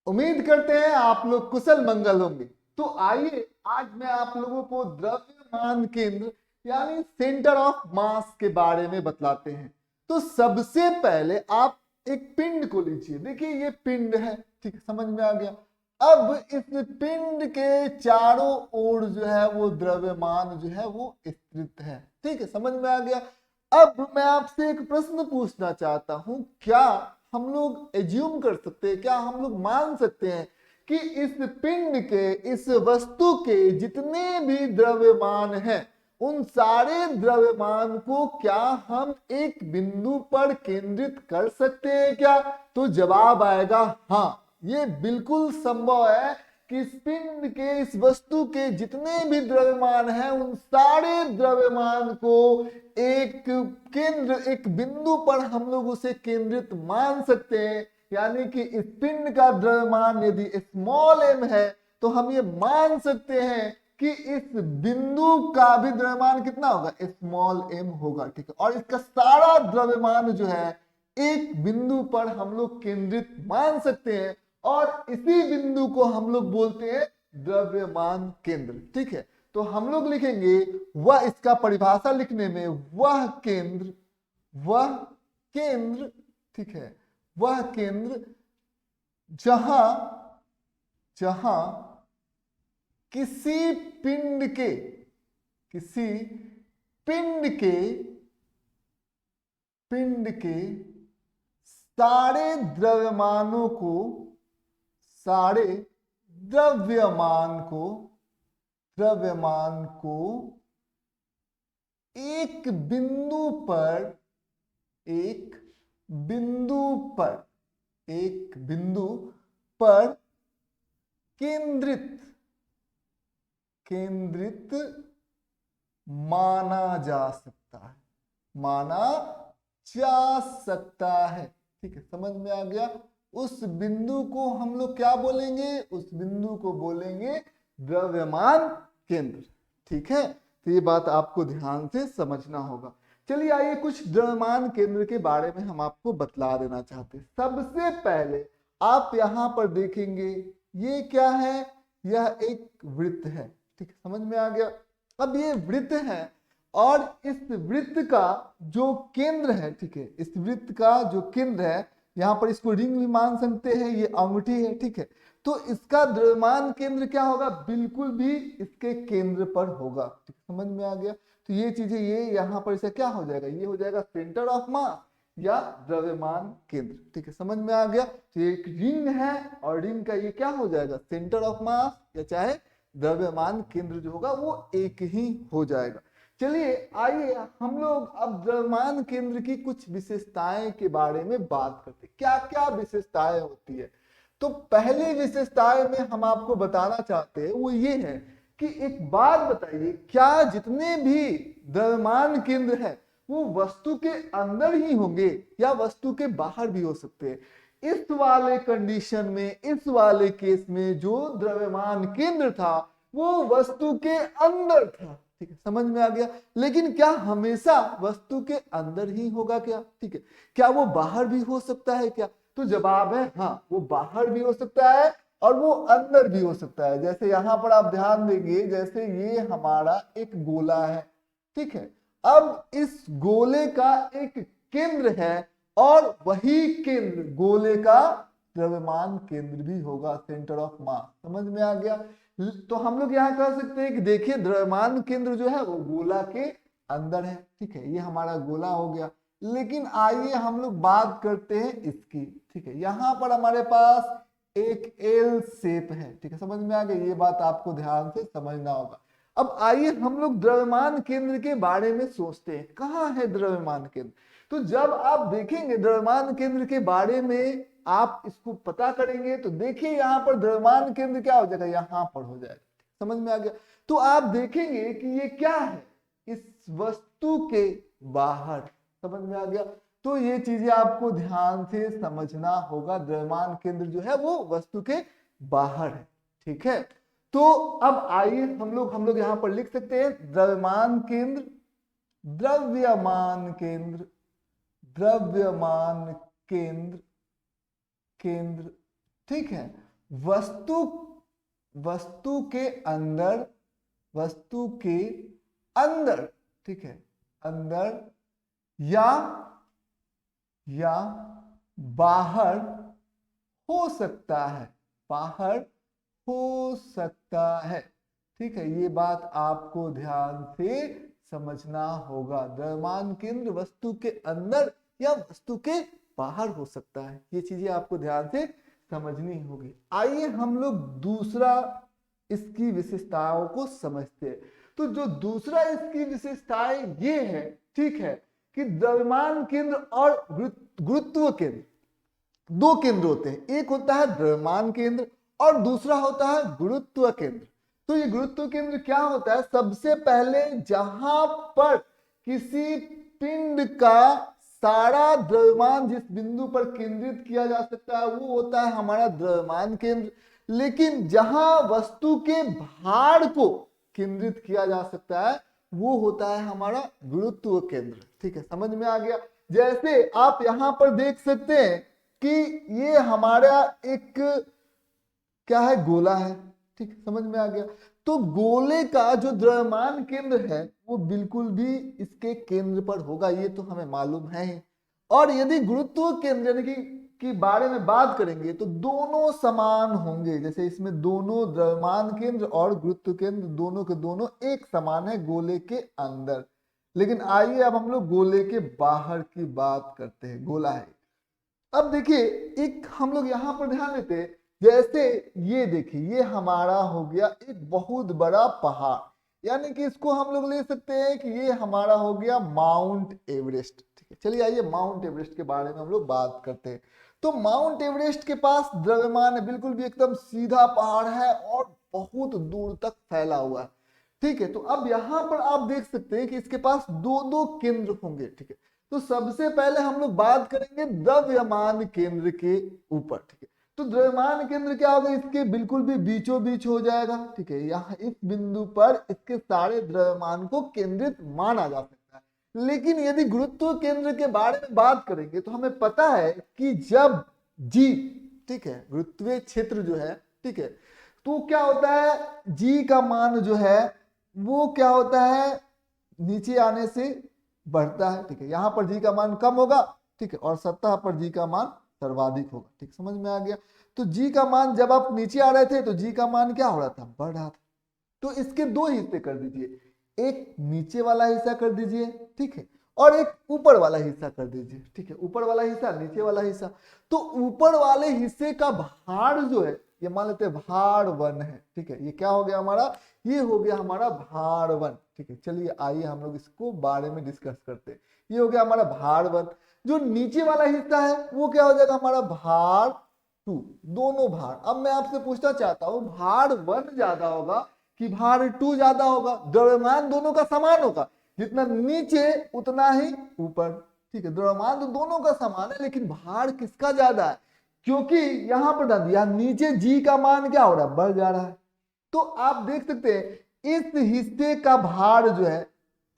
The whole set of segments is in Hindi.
उम्मीद करते हैं आप लोग कुशल मंगल होंगे। तो आइए आज मैं आप लोगों को द्रव्यमान केंद्र यानी सेंटर ऑफ मास के बारे में बतलाते हैं। तो सबसे पहले आप एक पिंड को लीजिए। देखिए ये पिंड है, ठीक है, समझ में आ गया। अब इस पिंड के चारों ओर जो है वो द्रव्यमान जो है वो स्थित है, ठीक है, समझ में आ गया। अब मैं आपसे एक प्रश्न पूछना चाहता हूं, क्या हम लोग एज्यूम कर सकते हैं, क्या हम लोग मान सकते हैं कि इस पिंड के, इस वस्तु के जितने भी द्रव्यमान हैं उन सारे द्रव्यमान को क्या हम एक बिंदु पर केंद्रित कर सकते हैं क्या? तो जवाब आएगा हाँ, ये बिल्कुल संभव है कि इस पिंड के, इस वस्तु के जितने भी द्रव्यमान हैं उन सारे द्रव्यमान को एक केंद्र, एक बिंदु पर हम लोग उसे केंद्रित मान सकते हैं। यानी कि इस पिंड का द्रव्यमान यदि स्मॉल m है तो हम ये मान सकते हैं कि इस बिंदु का भी द्रव्यमान कितना होगा, स्मॉल m होगा, ठीक है। और इसका सारा द्रव्यमान जो है एक बिंदु पर हम लोग केंद्रित मान सकते हैं और इसी बिंदु को हम लोग बोलते हैं द्रव्यमान केंद्र, ठीक है। तो हम लोग लिखेंगे वह, इसका परिभाषा लिखने में, वह केंद्र, वह केंद्र, ठीक है, वह केंद्र जहां जहां किसी पिंड के, किसी पिंड के, पिंड के सारे द्रव्यमानों को, सारे द्रव्यमान को, द्रव्यमान को एक बिंदु पर, एक बिंदु पर, एक बिंदु पर केंद्रित, केंद्रित माना जा सकता है, माना जा सकता है, ठीक है, समझ में आ गया। उस बिंदु को हम लोग क्या बोलेंगे, उस बिंदु को बोलेंगे द्रव्यमान केंद्र, ठीक है। तो ये बात आपको ध्यान से समझना होगा। चलिए आइए कुछ द्रव्यमान केंद्र के बारे में हम आपको बतला देना चाहते हैं। सबसे पहले आप यहां पर देखेंगे ये क्या है, यह एक वृत्त है, ठीक है, समझ में आ गया। अब ये वृत्त है और इस वृत्त का जो केंद्र है, ठीक है, इस वृत्त का जो केंद्र है, यहाँ पर इसको रिंग भी मान सकते हैं, ये अंगूठी है, ठीक है। तो इसका द्रव्यमान केंद्र क्या होगा, बिल्कुल भी इसके केंद्र पर होगा, ठीक, समझ में आ गया। तो ये चीजें, ये यहाँ पर इसे क्या हो जाएगा, ये हो जाएगा सेंटर ऑफ मास या द्रव्यमान केंद्र, ठीक है, समझ में आ गया। तो एक रिंग है और रिंग का ये क्या हो जाएगा, सेंटर ऑफ मास या चाहे द्रव्यमान केंद्र जो होगा वो एक ही हो जाएगा। चलिए आइए हम लोग अब द्रव्यमान केंद्र की कुछ विशेषताएं के बारे में बात करते हैं, क्या क्या विशेषताएं होती है। तो पहली विशेषताएं में हम आपको बताना चाहते हैं वो ये है कि एक बात बताइए, क्या जितने भी द्रव्यमान केंद्र है वो वस्तु के अंदर ही होंगे या वस्तु के बाहर भी हो सकते हैं? इस वाले कंडीशन में, इस वाले केस में जो द्रव्यमान केंद्र था वो वस्तु के अंदर था, ठीक है, समझ में आ गया। लेकिन क्या हमेशा वस्तु के अंदर ही होगा क्या, ठीक है, क्या वो बाहर भी हो सकता है क्या? तो जवाब है हाँ, वो बाहर भी हो सकता है और वो अंदर भी हो सकता है। जैसे यहां पर आप ध्यान देंगे, जैसे ये हमारा एक गोला है, ठीक है, अब इस गोले का एक केंद्र है और वही केंद्र गोले का द्रव्यमान केंद्र भी होगा, सेंटर ऑफ मास, समझ में आ गया। तो हम लोग यहाँ कह सकते हैं कि देखिए द्रव्यमान केंद्र जो है वो गोला के अंदर है, ठीक है, ये हमारा गोला हो गया। लेकिन आइए हम लोग बात करते हैं इसकी, ठीक है, यहाँ पर हमारे पास एक एल शेप है, ठीक है, समझ में आ गया, ये बात आपको ध्यान से समझना होगा। अब आइए हम लोग द्रव्यमान केंद्र के बारे में सोचते हैं, कहाँ है द्रव्यमान केंद्र। तो जब आप देखेंगे द्रव्यमान केंद्र के बारे में, आप इसको पता करेंगे तो देखिए यहाँ पर द्रव्यमान केंद्र क्या हो जाएगा, यहाँ पर हो जाएगा, समझ में आ गया। तो आप देखेंगे कि ये क्या है, इस वस्तु के बाहर, समझ में आ गया। तो ये चीजें आपको ध्यान से समझना होगा, द्रव्यमान केंद्र जो है वो वस्तु के बाहर है, ठीक है। तो अब आइए हम लोग यहां पर लिख सकते हैं द्रव्यमान केंद्र, द्रव्यमान केंद्र, द्रव्यमान केंद्र, केंद्र, ठीक है। वस्तु वस्तु के अंदर, वस्तु के अंदर, ठीक है, अंदर या बाहर हो सकता है, बाहर हो सकता है, ठीक है। ये बात आपको ध्यान से समझना होगा। द्रव्यमान केंद्र वस्तु के अंदर या वस्तु के बाहर हो सकता है, ये चीजें आपको ध्यान से समझनी होगी। आइए हम लोग दूसरा इसकी विशेषताओं को समझते हैं। तो जो दूसरा इसकी विशेषताएं ये है, ठीक है, कि द्रव्यमान केंद्र और गुरुत्व केंद्र, दो केंद्र होते हैं। एक होता है द्रव्यमान केंद्र और दूसरा होता है गुरुत्व केंद्र। तो ये गुरुत्व केंद्र क्या होता है? सबसे पहले जहां पर किसी पिंड का सारा द्रव्यमान जिस बिंदु पर केंद्रित किया जा सकता है वो होता है हमारा द्रव्यमान केंद्र। लेकिन जहां वस्तु के भार को केंद्रित किया जा सकता है वो होता है हमारा गुरुत्व केंद्र, ठीक है। समझ में आ गया? जैसे आप यहां पर देख सकते हैं कि ये हमारा एक क्या है, गोला है, ठीक, समझ में आ गया। तो गोले का जो द्रव्यमान केंद्र है वो बिल्कुल भी इसके केंद्र पर होगा, ये तो हमें मालूम है ही। और यदि गुरुत्व केंद्र यानी कि बारे में बात करेंगे तो दोनों समान होंगे। जैसे इसमें दोनों द्रव्यमान केंद्र और गुरुत्व केंद्र दोनों के दोनों एक समान है गोले के अंदर। लेकिन आइए अब हम लोग गोले के बाहर की बात करते हैं। गोला है, अब देखिए एक हम लोग यहाँ पर ध्यान देते हैं, जैसे ये देखिए ये हमारा हो गया एक बहुत बड़ा पहाड़, यानी कि इसको हम लोग ले सकते हैं कि ये हमारा हो गया माउंट एवरेस्ट, ठीक है। चलिए आइए माउंट एवरेस्ट के बारे में हम लोग बात करते हैं। तो माउंट एवरेस्ट के पास द्रव्यमान है, बिल्कुल भी एकदम सीधा पहाड़ है और बहुत दूर तक फैला हुआ है, ठीक है। तो अब यहाँ पर आप देख सकते हैं कि इसके पास दो दो केंद्र होंगे, ठीक है। तो सबसे पहले हम लोग बात करेंगे द्रव्यमान केंद्र के ऊपर, ठीक है। तो द्रव्यमान केंद्र क्या होगा? इसके बिल्कुल भी बीचों बीच हो जाएगा, ठीक है। यहाँ इस बिंदु पर इसके सारे द्रव्यमान को केंद्रित माना जा सकता है। लेकिन यदि गुरुत्व केंद्र के बारे में बात करेंगे तो हमें पता है कि जब जी, ठीक है, गुरुत्वीय क्षेत्र जो है, ठीक है, तो क्या होता है, जी का मान जो है वो क्या होता है, नीचे आने से बढ़ता है, ठीक है। यहाँ पर जी का मान कम होगा, ठीक है, और सतह पर जी का मान सर्वाधिक होगा, ठीक, समझ में आ गया। तो जी का मान जब आप नीचे आ रहे थे तो जी का मान क्या हो रहा था, बढ़ रहा था। तो इसके दो हिस्से कर दीजिए, एक नीचे वाला हिस्सा कर दीजिए, ठीक है, और एक ऊपर वाला हिस्सा कर दीजिए, ठीक है। ऊपर वाला हिस्सा, नीचे वाला हिस्सा। तो ऊपर वाले हिस्से का भार जो है ये मान लेते हैं भार 1 है, ठीक है। ये क्या हो गया हमारा, ये हो गया हमारा भार 1, ठीक है। चलिए आइए हम लोग इसको बारे में डिस्कस करते हैं। ये हो गया हमारा भार 1। जो नीचे वाला हिस्सा है वो क्या हो जाएगा हमारा भार 2, दोनों भार। अब मैं आपसे पूछना चाहता हूँ भार 1 ज्यादा होगा कि भार 2 ज्यादा होगा? द्रव्यमान दोनों का समान होगा, जितना नीचे उतना ही ऊपर, ठीक है। द्रव्यमान तो दोनों का समान है लेकिन भार किसका ज्यादा है? क्योंकि यहाँ पर यहाँ नीचे जी का मान क्या हो रहा है, बढ़ जा रहा है। तो आप देख सकते हैं इस हिस्से का भार जो है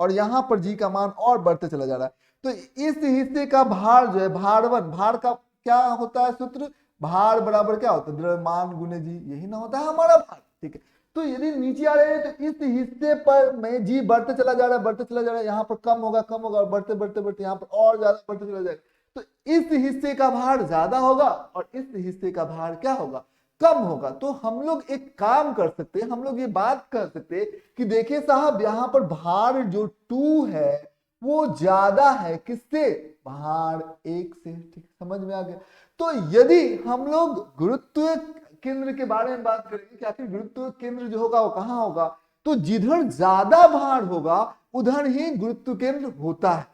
और यहाँ पर जी का मान और बढ़ते चला जा रहा है। तो इस हिस्से का भार जो है भार 1, भार का क्या होता है सूत्र, भार बराबर क्या होता है, द्रव्यमान गुने जी, यही ना होता है हमारा भार, ठीक है। तो यदि नीचे आ रहे हैं तो इस हिस्से पर में जी बढ़ते चला जा रहा है, बढ़ते चला जा रहा है, यहाँ पर कम होगा और बढ़ते बढ़ते बढ़ते यहाँ पर और ज्यादा बढ़ते चला जाएगा। तो इस हिस्से का भार ज्यादा होगा और इस हिस्से का भार क्या होगा, कम होगा। तो हम लोग एक काम कर सकते हैं, हम लोग ये बात कर सकते हैं कि देखिए साहब यहाँ पर भार जो 2 है वो ज्यादा है किससे, भार 1 से, ठीक, समझ में आ गया। तो यदि हम लोग गुरुत्व केंद्र के बारे में बात करेंगे कि आखिर गुरुत्व केंद्र जो होगा वो कहाँ होगा, तो जिधर ज्यादा भार होगा उधर ही गुरुत्व केंद्र होता है,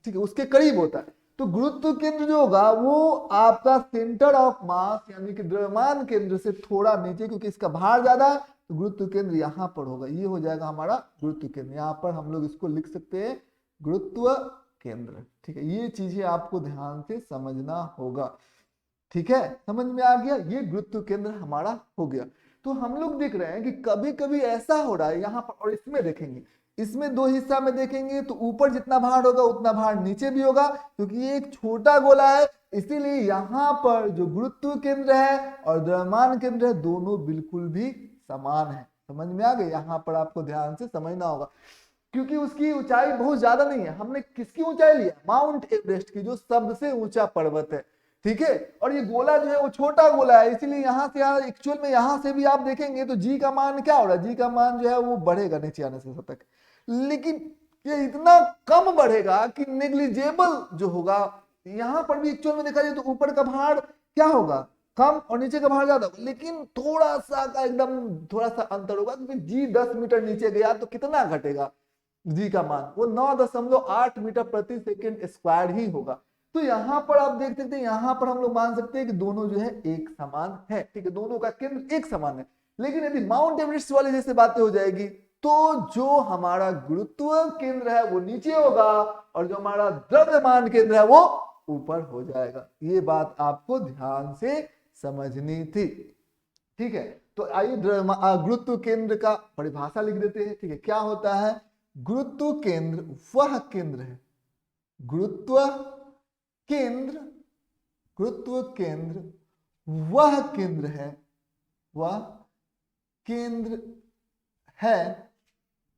ठीक है, उसके करीब होता है। तो गुरुत्व केंद्र जो होगा वो आपका सेंटर ऑफ मास यानी कि द्रव्यमान केंद्र से थोड़ा नीचे, क्योंकि इसका भार ज्यादा है तो गुरुत्व केंद्र यहाँ पर होगा, ये हो जाएगा हमारा गुरुत्व केंद्र। यहाँ पर हम लोग इसको लिख सकते हैं गुरुत्व केंद्र, ठीक है। ये चीजें आपको ध्यान से समझना होगा, ठीक है, समझ में आ गया। ये गुरुत्व केंद्र हमारा हो गया। तो हम लोग देख रहे हैं कि कभी कभी ऐसा हो रहा है यहाँ पर, और इसमें देखेंगे इसमें दो हिस्सा में देखेंगे तो ऊपर जितना भार होगा उतना भार नीचे भी होगा, क्योंकि ये एक छोटा गोला है, इसीलिए यहाँ पर जो गुरुत्व केंद्र है और द्रव्यमान केंद्र है दोनों बिल्कुल भी समान है। समझ में आ गए? यहाँ पर आपको ध्यान से समझना होगा, क्योंकि उसकी ऊंचाई बहुत ज्यादा नहीं है। हमने किसकी ऊंचाई लिया? माउंट एवरेस्ट की, जो सबसे ऊंचा पर्वत है, ठीक है। और ये गोला जो है वो छोटा गोला है, इसीलिए यहाँ से यहाँ एक्चुअल में यहाँ से भी आप देखेंगे तो जी का मान क्या हो रहा है? जी का मान जो है वो बढ़ेगा नीचे आने से तक, लेकिन ये इतना कम बढ़ेगा कि नेग्लिजेबल जो होगा। यहाँ पर भी एक्चुअल में देखा जाए तो ऊपर का भार क्या होगा? कम, और नीचे का भार ज्यादा होगा, लेकिन थोड़ा सा का एकदम थोड़ा सा अंतर होगा, क्योंकि जी 10 मीटर नीचे गया तो कितना घटेगा जी का मान? वो 9.8 मीटर प्रति सेकेंड स्क्वायर ही होगा। तो यहाँ पर आप देख सकते हैं, यहाँ पर हम लोग मान सकते हैं कि दोनों जो है एक समान है, ठीक है, दोनों का केंद्र एक समान है। लेकिन यदि माउंट एवरेस्ट वाली जैसे बातें हो जाएगी तो जो हमारा गुरुत्व केंद्र है वो नीचे होगा और जो हमारा द्रव्यमान केंद्र है वो ऊपर हो जाएगा। ये बात आपको ध्यान से समझनी थी, ठीक है। तो आइए गुरुत्व केंद्र का परिभाषा लिख देते हैं, ठीक है। क्या होता है? गुरुत्व केंद्र वह केंद्र है, गुरुत्व केंद्र, गुरुत्व केंद्र वह केंद्र है, वह केंद्र है,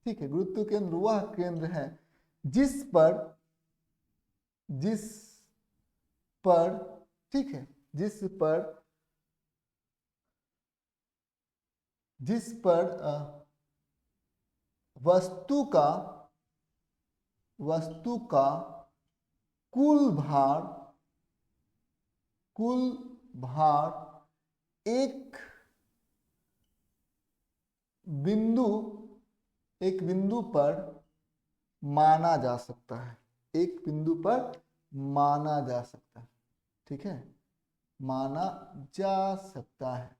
ठीक है। गुरुत्व केंद्र वह केंद्र है जिस पर, ठीक है, जिस पर वस्तु का कुल भार एक बिंदु पर माना जा सकता है, एक बिंदु पर माना जा सकता है, ठीक है, माना जा सकता है,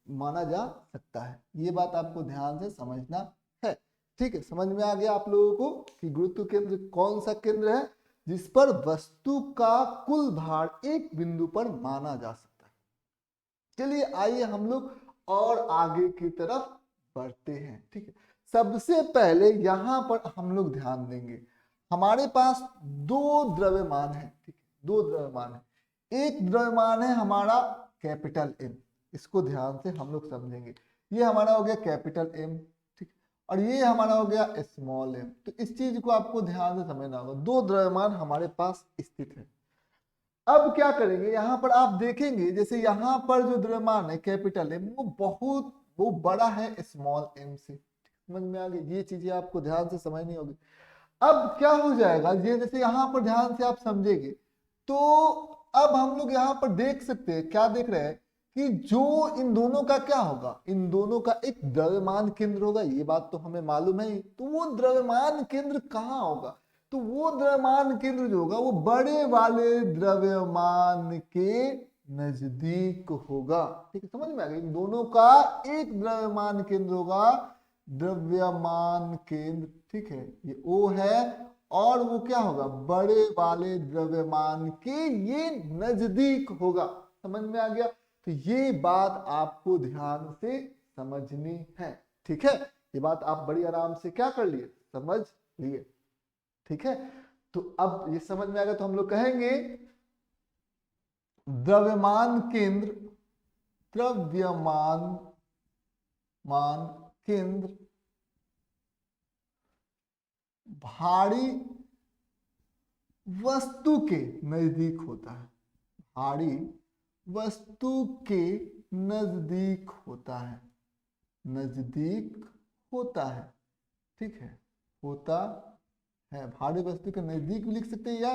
माना जा सकता है। ये बात आपको ध्यान से समझना है, ठीक है। समझ में आ गया आप लोगों को कि गुरुत्व केंद्र कौन सा केंद्र है? जिस पर वस्तु का कुल भार एक बिंदु पर माना जा सकता है। चलिए आइए हम लोग और आगे की तरफ बढ़ते हैं, ठीक है। सबसे पहले यहां पर हम लोग ध्यान देंगे, हमारे पास दो द्रव्यमान है, ठीक है, दो द्रव्यमान है। एक द्रव्यमान है हमारा कैपिटल एम, इसको ध्यान से हम लोग समझेंगे। ये हमारा हो गया कैपिटल एम, ठीक, और ये हमारा हो गया स्मॉल एम। तो इस चीज को आपको ध्यान से समझना होगा, दो द्रव्यमान हमारे पास स्थित है। अब क्या करेंगे, यहाँ पर आप देखेंगे जैसे यहाँ पर जो द्रव्यमान है कैपिटल एम वो बड़ा है स्मॉल एम से। समझ में आ गई? ये चीजें आपको ध्यान से समझनी होगी। अब क्या हो जाएगा, ये जैसे यहाँ पर ध्यान से आप समझेंगे तो अब हम लोग यहाँ पर देख सकते हैं, क्या देख रहे हैं कि जो इन दोनों का क्या होगा, इन दोनों का एक द्रव्यमान केंद्र होगा, ये बात तो हमें मालूम है। तो वो द्रव्यमान केंद्र कहाँ होगा? तो वो द्रव्यमान केंद्र जो होगा वो बड़े वाले द्रव्यमान के नजदीक होगा, ठीक है। समझ में आ गया? इन दोनों का एक द्रव्यमान केंद्र होगा, द्रव्यमान केंद्र, ठीक है, ये O है, और वो क्या होगा, बड़े वाले द्रव्यमान के ये नजदीक होगा। समझ में आ गया? तो ये बात आपको ध्यान से समझनी है, ठीक है। ये बात आप बड़ी आराम से क्या कर लिए, समझ लिए, ठीक है। तो अब ये समझ में आ गया तो हम लोग कहेंगे द्रव्यमान केंद्र, द्रव्यमान केंद्र भारी वस्तु के नजदीक होता है, भारी वस्तु के नजदीक होता है, नजदीक होता है, ठीक है, होता है। भारी वस्तु के नजदीक भी लिख सकते हैं या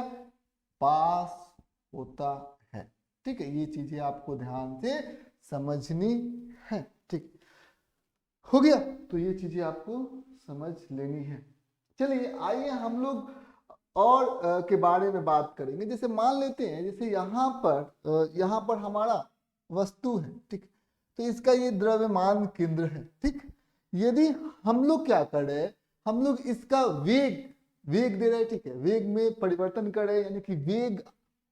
पास होता है, ठीक है। ये चीजें आपको ध्यान से समझनी है, ठीक हो गया। तो ये चीजें आपको समझ लेनी है। चलिए आइए हम लोग और के बारे में बात करेंगे। जैसे मान लेते हैं जैसे यहाँ पर हमारा वस्तु है, ठीक, तो इसका ये द्रव्यमान केंद्र है, ठीक। यदि हम लोग क्या कर रहे हैं, हम लोग इसका वेग दे रहे हैं, ठीक है, वेग में परिवर्तन कर रहे हैं, यानी कि वेग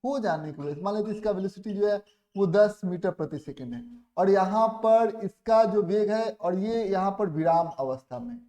हो जाने की वजह से मान लेते इसका वेलोसिटी जो है वो 10 मीटर प्रति सेकंड है, और यहाँ पर इसका जो वेग है, और ये यहाँ पर विराम अवस्था में,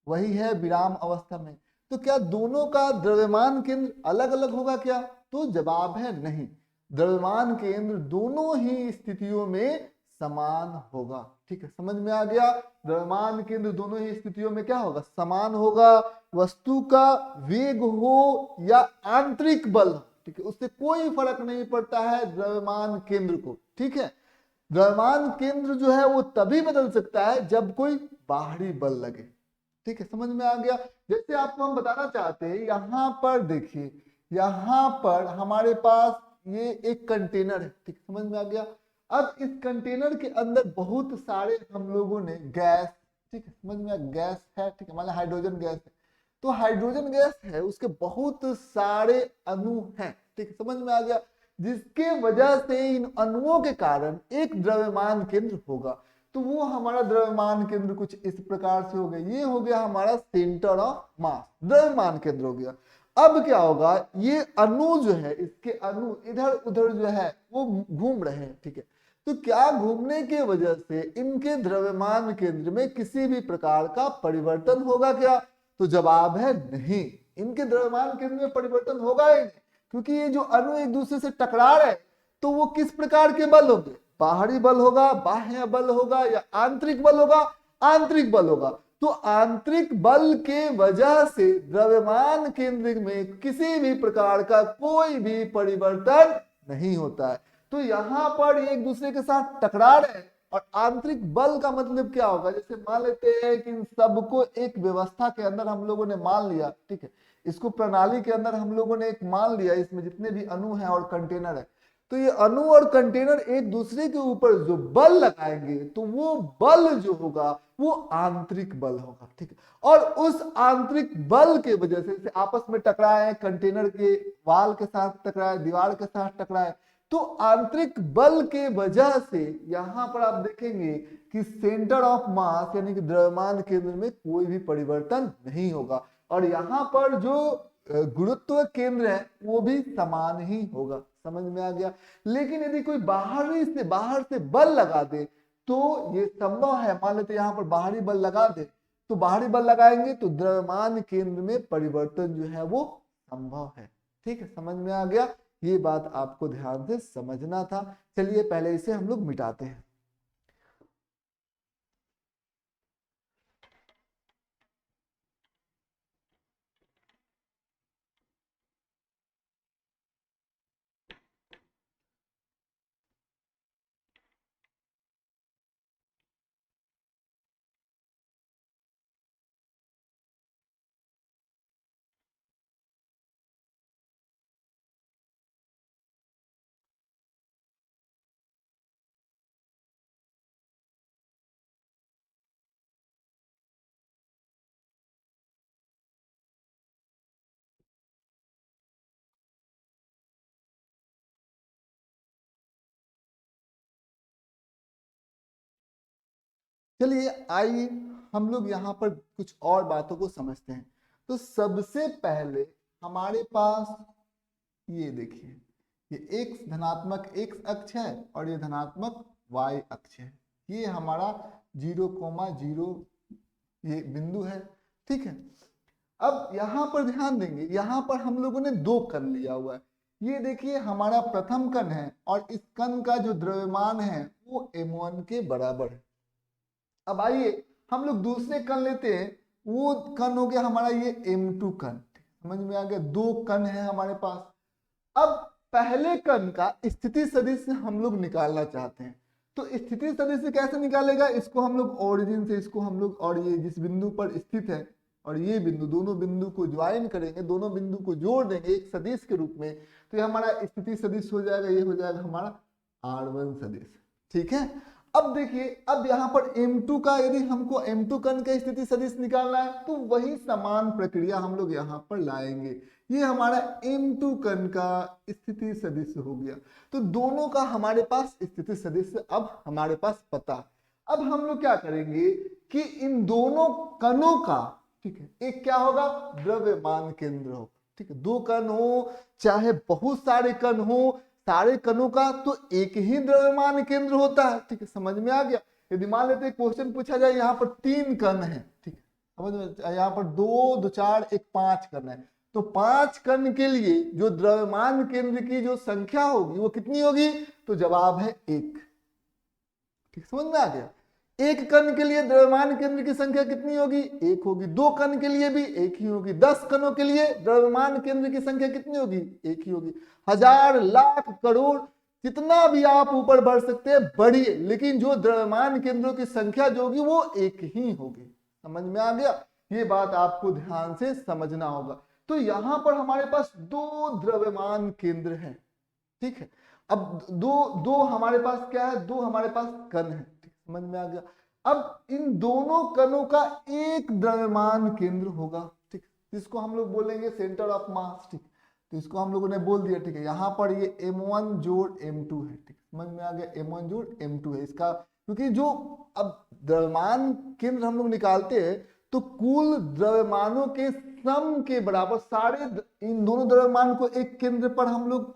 वही है विराम अवस्था में। तो क्या दोनों का द्रव्यमान केंद्र अलग अलग होगा क्या? तो जवाब है नहीं, द्रव्यमान केंद्र दोनों ही स्थितियों में समान होगा। ठीक है, समझ में आ गया? द्रव्यमान केंद्र दोनों ही स्थितियों में क्या होगा? समान होगा। वस्तु का वेग हो या आंतरिक बल, ठीक है, उससे कोई फर्क नहीं पड़ता है द्रव्यमान केंद्र को। ठीक है, द्रव्यमान केंद्र जो है वो तभी बदल सकता है जब कोई बाहरी बल लगे। ठीक है, समझ में आ गया? जैसे आपको हम बताना चाहते हैं, यहाँ पर देखिए, यहाँ पर हमारे पास ये एक कंटेनर है। ठीक, समझ में आ गया? अब इस कंटेनर के अंदर बहुत सारे हम लोगों ने गैस, ठीक है, समझ में आ गैस है, ठीक है, मान लो हाइड्रोजन गैस है, तो हाइड्रोजन गैस है, उसके बहुत सारे अणु हैं। ठीक है, समझ में आ गया? जिसके वजह से इन अणुओं के कारण एक द्रव्यमान केंद्र होगा। तो वो हमारा द्रव्यमान केंद्र कुछ इस प्रकार से हो गया। ये हो गया हमारा सेंटर ऑफ मास, द्रव्यमान केंद्र हो गया। अब क्या होगा, ये अणु जो है, इसके अणु इधर उधर जो है वो घूम रहे हैं। ठीक है, तो क्या घूमने के वजह से इनके द्रव्यमान केंद्र में किसी भी प्रकार का परिवर्तन होगा क्या? तो जवाब है नहीं, इनके द्रव्यमान केंद्र में परिवर्तन होगा ही नहीं, क्योंकि ये जो अणु एक दूसरे से टकरा रहे हैं, तो वो किस प्रकार के बल होंगे? बाहरी बल होगा, बाह्य बल होगा, या आंतरिक बल होगा? आंतरिक बल होगा। तो आंतरिक बल के वजह से द्रव्यमान केंद्र में किसी भी प्रकार का कोई भी परिवर्तन नहीं होता है। तो यहाँ पर एक दूसरे के साथ टकरा रहे हैं, और आंतरिक बल का मतलब क्या होगा? जैसे मान लेते हैं कि इन सबको एक व्यवस्था के अंदर हम लोगों ने मान लिया, ठीक है, इसको प्रणाली के अंदर हम लोगों ने एक मान लिया, इसमें जितने भी अणु हैं और कंटेनर है, तो ये अणु और कंटेनर एक दूसरे के ऊपर जो बल लगाएंगे, तो वो बल जो होगा वो आंतरिक बल होगा। ठीक है, और उस आंतरिक बल के वजह से आपस में टकराए, कंटेनर के वाल के साथ टकराए, दीवार के साथ टकराए, तो आंतरिक बल के वजह से यहां पर आप देखेंगे कि सेंटर ऑफ मास यानी कि द्रव्यमान केंद्र में कोई भी परिवर्तन नहीं होगा, और यहाँ पर जो गुरुत्व केंद्र है वो भी समान ही होगा। समझ में आ गया? लेकिन यदि कोई बाहर से बल लगा दे तो ये संभव है, मान लेते यहाँ पर बाहरी बल लगा दे, तो बाहरी बल लगाएंगे तो द्रव्यमान केंद्र में परिवर्तन जो है वो संभव है। ठीक है, समझ में आ गया? ये बात आपको ध्यान से समझना था। चलिए पहले इसे हम लोग मिटाते हैं। चलिए आइए हम लोग यहाँ पर कुछ और बातों को समझते हैं। तो सबसे पहले हमारे पास ये देखिए, ये एक्स धनात्मक एक्स अक्ष है और ये धनात्मक वाई अक्ष है। ये हमारा 0,0 ये बिंदु है। ठीक है, अब यहाँ पर ध्यान देंगे, यहाँ पर हम लोगों ने दो कण लिया हुआ है। ये देखिए हमारा प्रथम कण है, और इस कण का जो द्रव्यमान है वो m1 के बराबर है। अब आइए हम लोग दूसरे कण लेते हैं, वो कण हो गया हमारा ये m2 कण। समझ में आ गया? दो कण है हमारे पास। अब पहले कण का स्थिति सदिश हम लोग निकालना चाहते हैं, तो स्थिति सदिश कैसे निकालेगा? इसको हम लोग ओरिजिन से, इसको हम लोग, और ये जिस बिंदु पर स्थित है और ये बिंदु, दोनों बिंदु को ज्वाइन करेंगे, दोनों बिंदु को जोड़ देंगे एक सदिश के रूप में, तो ये हमारा स्थिति सदिश हो जाएगा। ये हो जाएगा हमारा R1 सदिश। ठीक है, अब देखिए, अब यहाँ पर M2 का, यदि हमको M2 कण का स्थिति सदिश निकालना है तो वही समान प्रक्रिया हम लोग यहाँ पर लाएंगे। ये हमारा M2 कण का स्थिति सदिश हो गया। तो दोनों का हमारे पास स्थिति सदिश अब हमारे पास पता। अब हम लोग क्या करेंगे कि इन दोनों कणों का, ठीक है, एक क्या होगा? द्रव्यमान केंद्र होगा। ठीक है, दो कण हो चाहे बहुत सारे कण हो, सारे कणों का तो एक ही द्रव्यमान केंद्र होता है। ठीक है, समझ में आ गया। यदि मान लेते क्वेश्चन पूछा जाए यहाँ पर 3 कण है, ठीक है, समझ में, यहाँ पर 2 2 4 1 5 कण है, तो 5 कण के लिए जो द्रव्यमान केंद्र की जो संख्या होगी वो कितनी होगी? तो जवाब है 1। ठीक, समझ में आ गया। एक कण के लिए द्रव्यमान केंद्र की संख्या कितनी होगी? 1 होगी। 2 कण के लिए भी 1 ही होगी। 10 कणों के लिए द्रव्यमान केंद्र की संख्या कितनी होगी? 1 ही होगी। हजार, लाख, करोड़, जितना भी आप ऊपर बढ़ सकते हैं बढ़िए, लेकिन जो द्रव्यमान केंद्रों की संख्या जो होगी वो 1 ही होगी। समझ में आ गया? ये बात आपको ध्यान से समझना होगा। तो यहां पर हमारे पास 2 द्रव्यमान केंद्र हैं। ठीक है, अब दो हमारे पास क्या है? 2 हमारे पास कण है। समझ में आ गया। अब इन दोनों कणों का एक द्रव्यमान केंद्र होगा, ठीक, जिसको हम लोग बोलेंगे सेंटर ऑफ मास। ठीक, तो इसको हम लोगों ने बोल दिया। ठीक है, यहाँ पर ये m1 जोड़ m2 है। ठीक, समझ में आ गया, m1 जोड़ m2 है इसका, क्योंकि जो अब द्रव्यमान केंद्र हम लोग निकालते हैं तो कुल द्रव्यमानों के सम के बराबर सारे इन दोनों द्रव्यमान को एक केंद्र पर हम लोग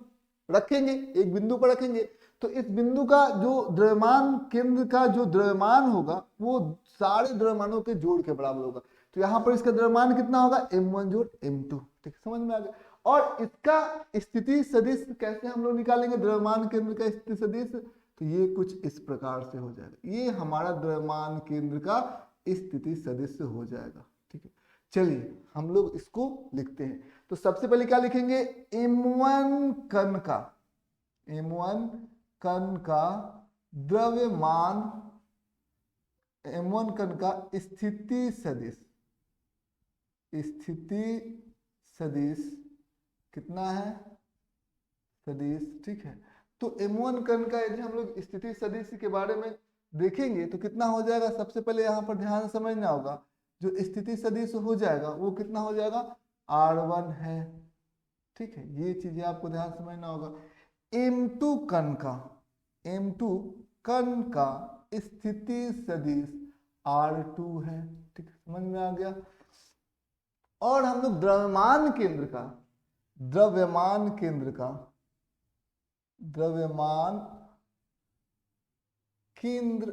रखेंगे, एक बिंदु पर रखेंगे। तो इस बिंदु का जो द्रव्यमान केंद्र का जो द्रव्यमान होगा वो सारे द्रव्यमानों के जोड़ के बराबर होगा। तो यहाँ पर इसका द्रव्यमान कितना होगा? m1 जोड़ m2। ठीक, समझ में आ गया। और इसका स्थिति सदिश कैसे हम लोग निकालेंगे द्रव्यमान केंद्र का स्थिति सदिश? तो ये कुछ इस प्रकार से हो जाएगा। ये हमारा द्रव्यमान केंद्र का स्थिति सदिश हो जाएगा। ठीक है, चलिए हम लोग इसको लिखते हैं। तो सबसे पहले क्या लिखेंगे? m1 कण का, m1 कण का द्रव्यमान, m1 कण का स्थिति सदिश, स्थिति सदिश कितना है? सदिश। ठीक है, तो m1 कण का यदि हम लोग स्थिति सदिश के बारे में देखेंगे तो कितना हो जाएगा? सबसे पहले यहाँ पर ध्यान समझना होगा, जो स्थिति सदिश हो जाएगा वो कितना हो जाएगा? r1 है। ठीक है, ये चीजें आपको ध्यान समझना होगा। m2 कण का, m2 कण का स्थिति सदिश r2 है। ठीक, समझ में आ गया। और हम लोग द्रव्यमान केंद्र का, द्रव्यमान केंद्र का, द्रव्यमान केंद्र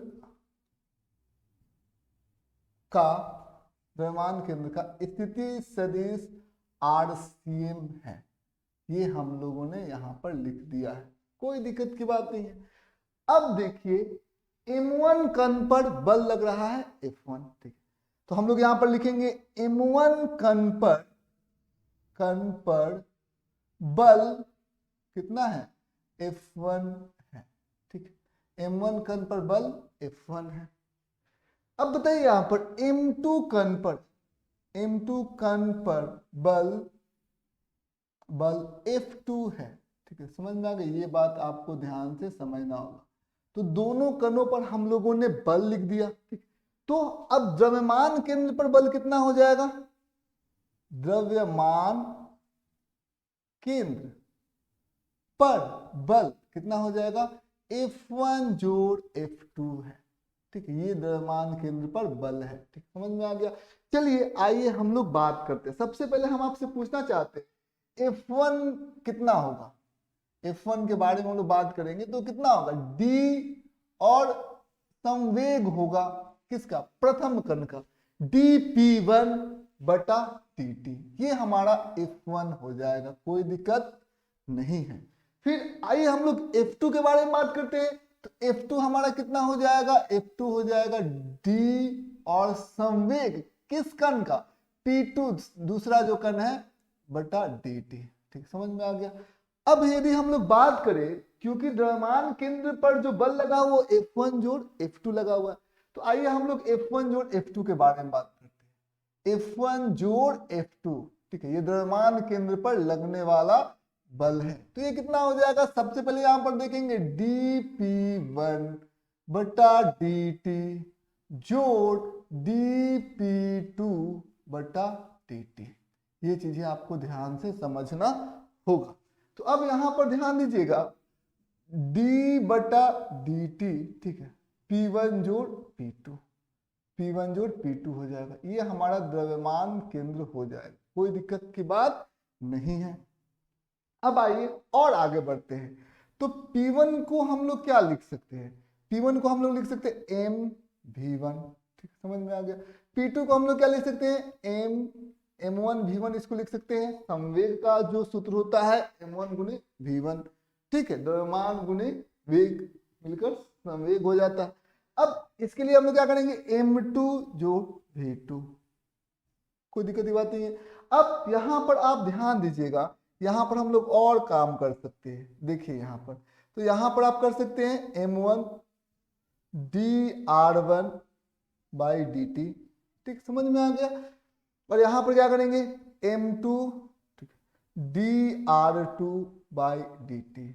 का, द्रव्यमान केंद्र का स्थिति सदिश RCM है। ये हम लोगों ने यहां पर लिख दिया है, कोई दिक्कत की बात नहीं है। अब देखिए m1 कण पर बल लग रहा है F1। ठीक, तो हम लोग यहां पर लिखेंगे m1 कण पर बल कितना है? F1 है। ठीक, m1 कण पर बल F1 है। अब बताइए यहां पर m2 कण पर, m2 कण पर बल F2 है। ठीक है, समझ में आ गई। ये बात आपको ध्यान से समझना होगा। तो दोनों कणों पर हम लोगों ने बल लिख दिया। ठीक, तो अब द्रव्यमान केंद्र पर बल कितना हो जाएगा? द्रव्यमान केंद्र पर बल कितना हो जाएगा? F1 जोड़ F2 है। ठीक है, ये द्रव्यमान केंद्र पर बल है। ठीक, समझ में आ गया। चलिए आइए हम लोग बात करते हैं। सबसे पहले हम आपसे पूछना चाहते हैं F1 कितना होगा? F1 के बारे में हम लोग बात करेंगे तो कितना होगा? D और संवेग होगा किसका? प्रथम कण का, dP1 बटा dt। ये हमारा F1 हो जाएगा, कोई दिक्कत नहीं है। फिर आइए हम लोग F2 के बारे में बात करते हैं। तो F2 हमारा कितना हो जाएगा? F2 हो जाएगा D और संवेग किस कण का? P2 दूसरा जो कण है बटा dt। ठीक, समझ में आ गया। अब यदि हम लोग बात करें, क्योंकि द्रव्यमान केंद्र पर जो बल लगा वो F1 जोड़ F2 लगा हुआ है, तो आइए हम लोग F1 जोड़ F2 के बारे में बात करते हैं। F1 जोड़ F2, ठीक है, ये द्रव्यमान केंद्र पर लगने वाला बल है। तो ये कितना हो जाएगा? सबसे पहले यहां पर देखेंगे dP1 बटा dt जोड़ dP2 बटा dt। ये चीजें आपको ध्यान से समझना होगा। तो अब यहां पर ध्यान दीजिएगा, d बटा dt, ठीक है, P1 जोड़ P2, P1 जोड़ P2 हो जाएगा। ये हमारा द्रव्यमान केंद्र हो जाएगा, कोई दिक्कत की बात नहीं है। अब आइए और आगे बढ़ते हैं। तो P1 को हम लोग क्या लिख सकते हैं, P1 को हम लोग लिख सकते हैं m v1, ठीक समझ में आ गया। P2 को हम लोग क्या लिख सकते हैं m1 v1, इसको लिख सकते हैं संवेग का जो सूत्र होता है m1 गुने v1, ठीक है, द्रव्यमान गुने वेग मिलकर संवेग हो जाता है। अब इसके लिए हम लोग क्या करेंगे m2 जोड़ v2, कोई दिक्कत की बात नहीं है। अब यहां पर आप ध्यान दीजिएगा, यहां पर हम लोग और काम कर सकते हैं, देखिए यहां पर, तो यहां पर आप कर सकते हैं m1 dr1 बाई dt, ठीक समझ में आ गया। और यहां पर क्या करेंगे m2 dr2 बाई dt,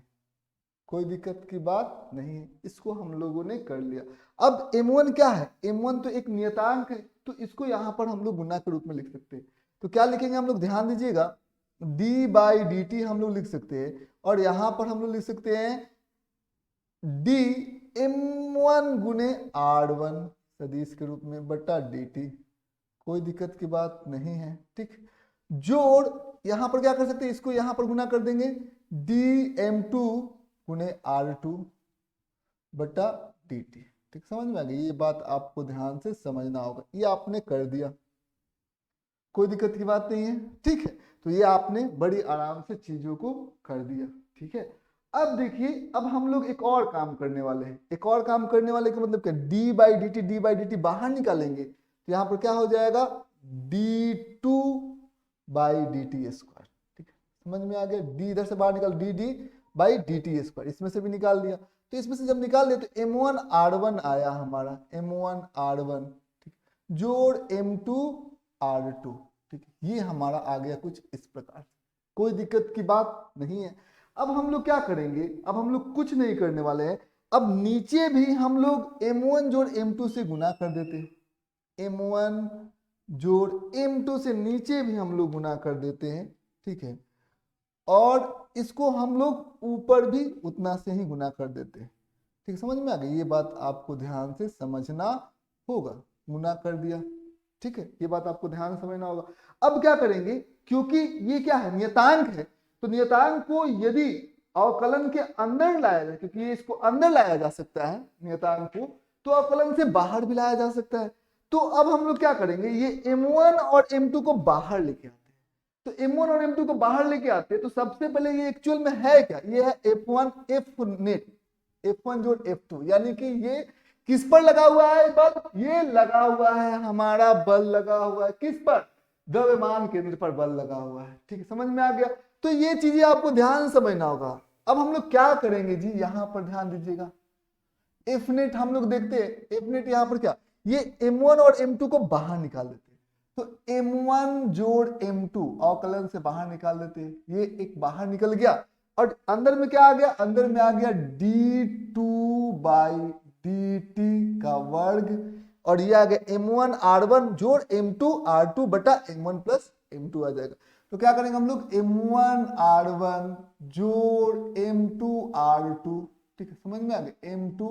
कोई दिक्कत की बात नहीं है, इसको हम लोगों ने कर लिया। अब m1 क्या है, m1 तो एक नियतांक है, तो इसको यहां पर हम लोग गुना के रूप में लिख सकते हैं। तो क्या लिखेंगे हम लोग, ध्यान दीजिएगा, d बाई dt हम लोग लिख सकते हैं, और यहां पर हम लोग लिख सकते हैं d m1 गुने r1 सदिश के रूप में बटा dt, कोई दिक्कत की बात नहीं है, ठीक। जोड़ यहां पर क्या कर सकते हैं, इसको यहां पर गुना कर देंगे dm2 गुने r2 बटा dt, ठीक समझ में आ गई। ये बात आपको ध्यान से समझना होगा, ये आपने कर दिया, कोई दिक्कत की बात नहीं है, ठीक है। तो ये आपने बड़ी आराम से चीजों को कर दिया, ठीक है। अब देखिए, अब हम लोग एक और काम करने वाले हैं, एक और काम करने वाले का मतलब क्या, d बाई dt बाहर निकालेंगे, तो यहाँ पर क्या हो जाएगा d2 बाई dt स्क्वायर, ठीक है समझ में आ गया। d इधर से बाहर निकाल, dd बाई dt स्क्वायर, इसमें से भी निकाल दिया। तो इसमें से जब निकाल दिया तो m1 r1 आया हमारा, m1 r1, ठीक, जोड़ m2 r2, ठीक है, ये हमारा आ गया कुछ इस प्रकार, कोई दिक्कत की बात नहीं है। अब हम लोग क्या करेंगे, अब हम लोग कुछ नहीं करने वाले हैं, अब नीचे भी हम लोग m1 जोड़ m2 से गुना कर देते हैं, m1 जोड़ m2 से नीचे भी हम लोग गुना कर देते हैं, ठीक है, और इसको हम लोग ऊपर भी उतना से ही गुना कर देते हैं, ठीक समझ में आ गई। ये बात आपको ध्यान से समझना होगा, गुना कर दिया, ठीक है, ये बात आपको ध्यान से समझना होगा। अब क्या करेंगे, क्योंकि ये क्या है नियतांक है, तो नियतांक को यदि अवकलन के अंदर लाया जाए, क्योंकि ये इसको अंदर लाया जा सकता है नियतांक को, तो अवकलन से बाहर भी लाया जा सकता है। तो अब हम लोग क्या करेंगे, ये m1 और m2 को बाहर लेके आते हैं। तो m1 और m2 को बाहर लेके आते हैं, तो सबसे पहले ये एक्चुअल में है क्या, ये है f1 f नेट, f1 जोड़ f2, यानी कि ये किस पर लगा हुआ है बल, ये लगा हुआ है हमारा बल लगा हुआ है किस पर, द्रव्यमान केंद्र पर बल लगा हुआ है, ठीक है समझ में आ गया। तो ये चीजें आपको ध्यान से समझना होगा। अब हम लोग क्या करेंगे जी, यहां पर ध्यान दीजिएगा, एफ नेट हम लोग देखते हैं, एफ नेट यहां पर क्या, ये m1 और m2 को बाहर निकाल देते हैं, तो m1 जोड़ m2 अवकलन से बाहर निकाल देते हैं, ये एक बाहर निकल गया, और अंदर में क्या आ गया, अंदर में आ गया d2 बाई dt का वर्ग, और ये आ गया m1 r1 जोड़ m2 r2 बटा m1 प्लस m2 आ जाएगा। तो क्या करेंगे हम लोग m1 r1 जोड़ m2 r2, ठीक है समझ में आ गया, m2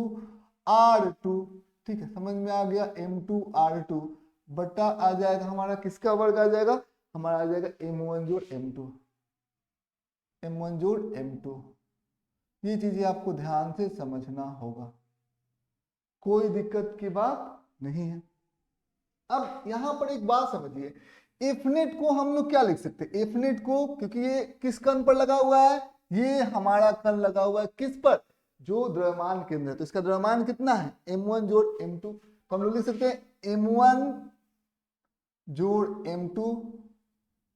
r2, ठीक है समझ में आ गया, m2 r2 बटा आ जाएगा हमारा किसका वर्ग आ जाएगा, हमारा आ जाएगा m1 जोड़ m2, m1 जोड़ m2। ये चीजें आपको ध्यान से समझना होगा, कोई दिक्कत की बात नहीं है। अब यहां पर एक बात समझिए, एफनेट को हम लोग क्या लिख सकते हैं, एफनेट को, क्योंकि ये किस कण पर लगा हुआ है, ये हमारा कण लगा हुआ है किस पर, जो द्रव्यमान केंद्र है, तो इसका द्रव्यमान कितना है m1 जोड़ m2, तो हम लोग लिख सकते हैं m1 जोड़ m2,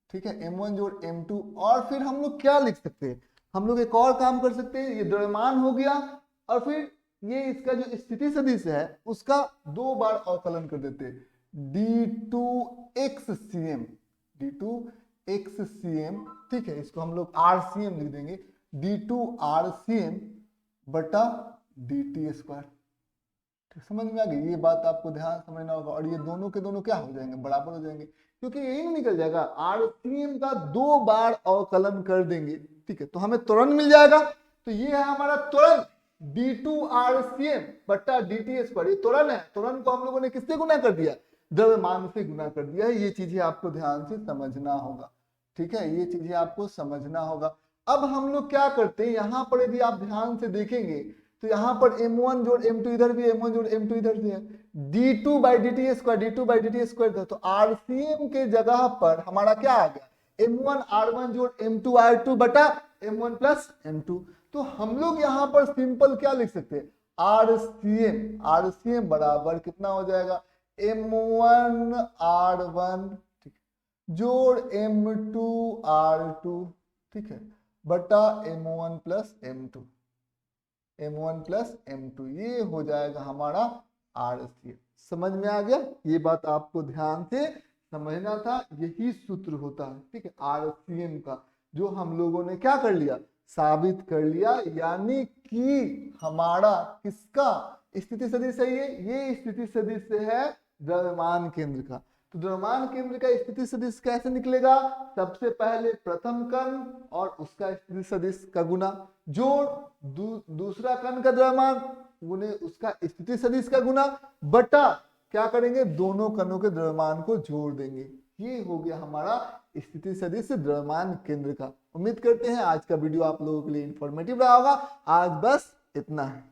ठीक है, m1 जोड़ m2। और फिर हम लोग क्या लिख सकते हैं, हम लोग एक और काम कर सकते हैं, ये द्रव्यमान हो गया, और फिर ये इसका जो स्थिति सदिश है उसका 2 बार अवकलन कर देते हैं, d2xcm, d2xcm, ठीक है, इसको हम लोग rcm लिख देंगे, d2rcm बटा dt स्क्वायर, ठीक समझ में आ गई। ये बात आपको ध्यान समझना होगा, और ये दोनों के दोनों क्या हो जाएंगे, बराबर हो जाएंगे, क्योंकि यही निकल जाएगा, rcm का 2 बार अवकलन कर देंगे, ठीक है, तो हमें त्वरण मिल जाएगा। तो ये है हमारा त्वरण d2rcm बट्टा dt स्क्वायर, ये त्वरण है, त्वरण को हम लोगों ने किससे गुना कर दिया, द्रव्यमान से गुना कर दिया है। ये चीजें आपको ध्यान से समझना होगा, ठीक है, ये चीजें आपको समझना होगा। अब हम लोग क्या करते हैं, यहां पर यदि आप ध्यान से देखेंगे तो यहाँ पर m1 जोड़ m2 इधर भी, m1 जोड़ m2 इधर भी है, d2/dt स्क्वायर, d2/dt स्क्वायर था, तो RCM के जगह पर हमारा क्या आ गया, m1 r1 जोड़ m2 r2 बटा m1 प्लस m2। तो हम लोग यहाँ पर सिंपल क्या लिख सकते हैं, RCM बराबर कितना हो जाएगा, m1 r1 जोड़ m2 r2, ठीक है, बटा m1 प्लस m2, ये हो जाएगा हमारा RCM। समझ में आ गया, ये बात आपको ध्यान से समझना था, यही सूत्र होता है, ठीक है, RCM का, जो हम लोगों ने क्या कर लिया, साबित कर लिया, यानी कि हमारा किसका स्थिति सदिश है, ये स्थिति सदिश है द्रव्यमान केंद्र का। तो द्रव्यमान केंद्र का स्थिति सदिश कैसे निकलेगा, सबसे पहले प्रथम कण और उसका स्थिति सदिश का गुना, जोड़ दूसरा कण का द्रव्यमान गुने उसका स्थिति सदिश का गुना, बटा क्या करेंगे, दोनों कणों के द्रव्यमान को जोड़ देंगे। ये हो गया हमारा स्थिति सदिश द्रव्यमान केंद्र का। उम्मीद करते हैं आज का वीडियो आप लोगों के लिए इंफॉर्मेटिव रहा होगा। आज बस इतना है।